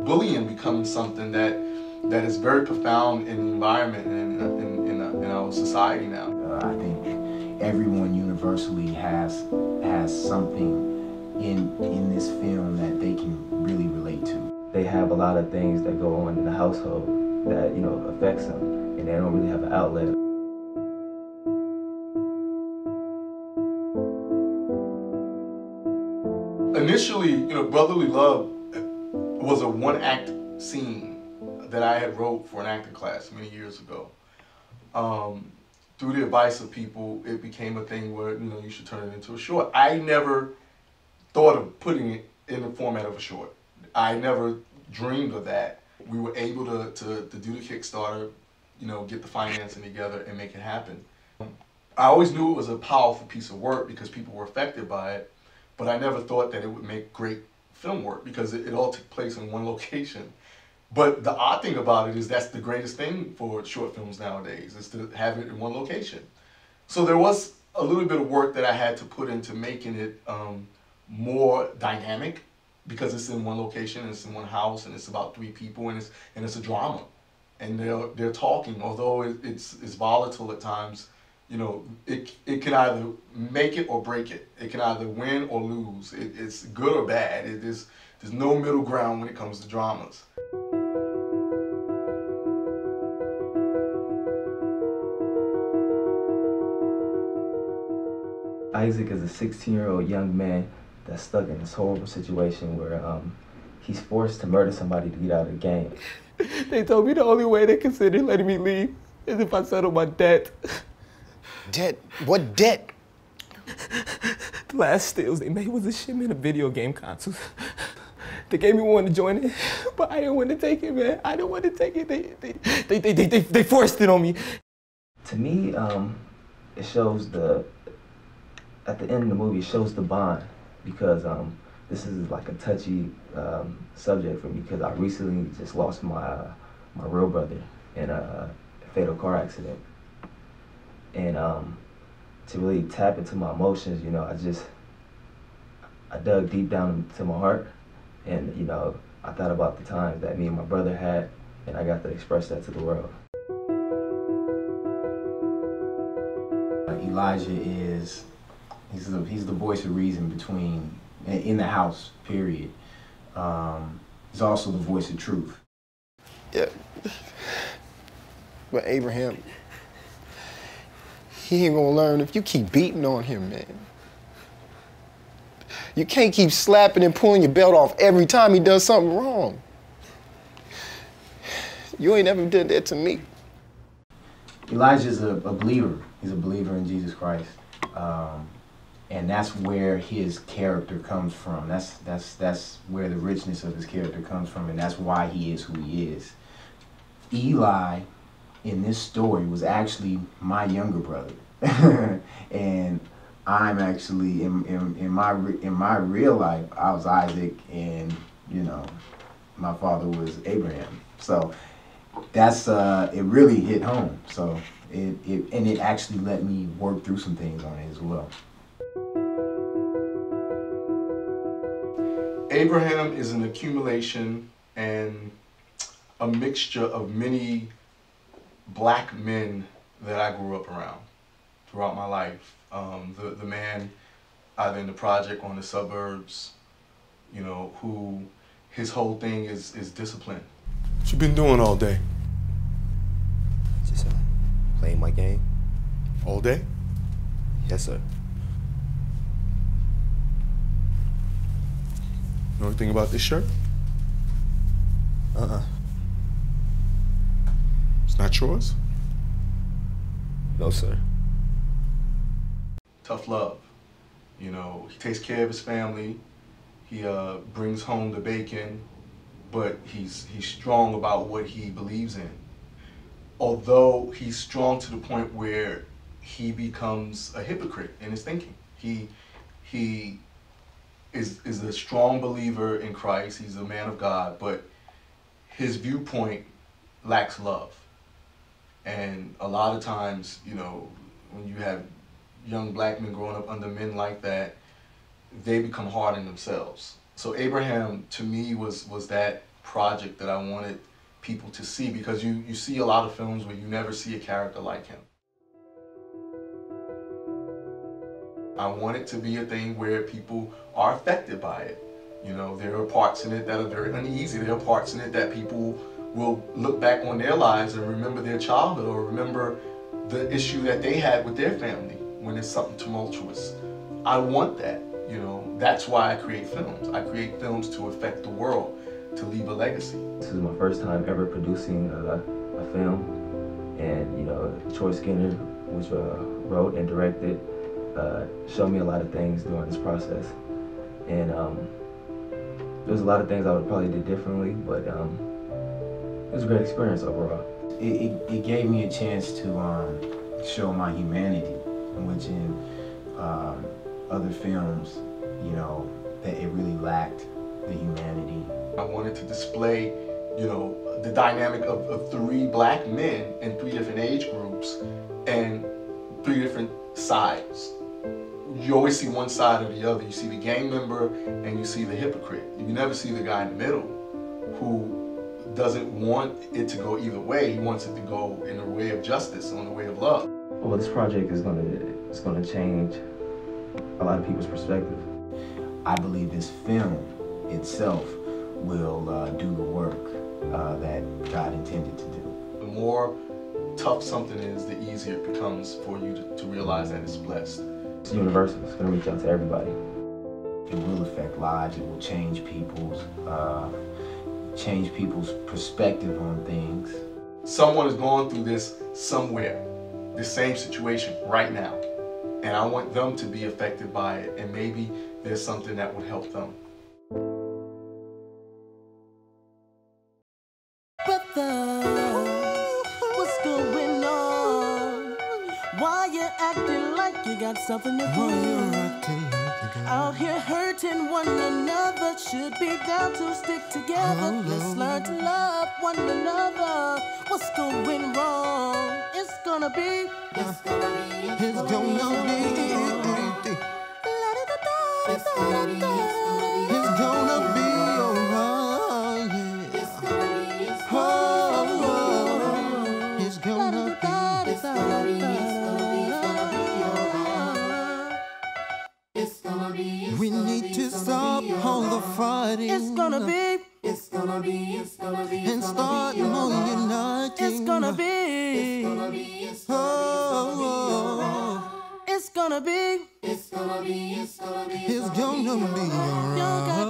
bullying becomes something that is very profound in the environment and in our society now. I think everyone universally has something in this film that they can really relate to. They have a lot of things that go on in the household that, you know, affects them, and they don't really have an outlet. Initially, you know, Brotherly Love was a one-act scene that I had wrote for an acting class many years ago. Through the advice of people, it became a thing where, you know, you should turn it into a short. I never thought of putting it in the format of a short. I never dreamed of that. We were able to do the Kickstarter, you know, get the financing together and make it happen. I always knew it was a powerful piece of work because people were affected by it, but I never thought that it would make great film work because it all took place in one location. But the odd thing about it is that's the greatest thing for short films nowadays, is to have it in one location. So there was a little bit of work that I had to put into making it more dynamic, because it's in one location, and it's in one house, and it's about 3 people, and it's a drama, and they're talking. Although it's volatile at times, you know, it can either make it or break it. It can either win or lose. It's good or bad. There's no middle ground when it comes to dramas. Isaac is a 16-year-old young man that's stuck in this horrible situation where he's forced to murder somebody to get out of the game. They told me the only way they considered letting me leave is if I settled my debt. Debt? What debt? The last steals they made was a shipment of video game consoles. They gave me one to join it, but I didn't want to take it, man. I didn't want to take it. They forced it on me. To me, it shows at the end of the movie, it shows the bond, because this is like a touchy subject for me, because I recently just lost my real brother in a fatal car accident. And to really tap into my emotions, you know, I dug deep down into my heart, and, you know, I thought about the times that me and my brother had, and I got to express that to the world. Elijah he's the voice of reason in the house, period. He's also the voice of truth. Yeah. But Abraham, he ain't gonna learn if you keep beating on him, man. You can't keep slapping and pulling your belt off every time he does something wrong. You ain't ever did that to me. Elijah's a believer. He's a believer in Jesus Christ. And that's where his character comes from. That's where the richness of his character comes from, and that's why he is who he is. Eli, in this story, was actually my younger brother, and I'm actually in my real life, I was Isaac, and, you know, my father was Abraham. So that's it really hit home. So it actually let me work through some things on it as well. Abraham is an accumulation and a mixture of many black men that I grew up around throughout my life. The man either in the project or in the suburbs, you know, who his whole thing is discipline. What you been doing all day? Just playing my game. All day? Yes, sir. Know anything about this shirt? It's not yours? No, sir. Tough love. You know, he takes care of his family. He brings home the bacon, but he's strong about what he believes in. Although he's strong to the point where he becomes a hypocrite in his thinking. He is a strong believer in Christ. He's a man of God, but his viewpoint lacks love. And a lot of times, you know, when you have young black men growing up under men like that, they become hard on themselves. So Abraham, to me, was that project that I wanted people to see, because you see a lot of films where you never see a character like him. I want it to be a thing where people are affected by it. You know, there are parts in it that are very uneasy. There are parts in it that people will look back on their lives and remember their childhood, or remember the issue that they had with their family when it's something tumultuous. I want that, you know. That's why I create films. I create films to affect the world, to leave a legacy. This is my first time ever producing a film, and you know, Troy Skinner, which wrote and directed, showed me a lot of things during this process, and there's a lot of things I would probably do differently, but it was a great experience overall. It gave me a chance to show my humanity, which in other films, you know, that it really lacked the humanity. I wanted to display, you know, the dynamic of 3 black men in 3 different age groups and 3 different sides. You always see one side or the other. You see the gang member and you see the hypocrite. You never see the guy in the middle who doesn't want it to go either way. He wants it to go in the way of justice, on the way of love. Well, this project is gonna change a lot of people's perspective. I believe this film itself will do the work that God intended to do. The more tough something is, the easier it becomes for you to realize that it's blessed. It's universal. It's gonna reach out to everybody. It will affect lives. It will change people's perspective on things. Someone is going through this somewhere, this same situation right now, and I want them to be affected by it, and maybe there's something that would help them. What's going on? Why you acting like you got something to prove? Out here hurting one another, should be down to stick together. Let's learn to love one another. What's going wrong? It's gonna be. It's gonna be. It's gonna be. It's gonna be. It's gonna be alright. It's gonna be. It's gonna be. It's gonna be. We need to stop all the fighting. It's gonna be. It's gonna be. It's gonna be. And start more uniting. It's gonna be. It's gonna be. It's gonna be. It's gonna be. It's gonna be. It's gonna be alright.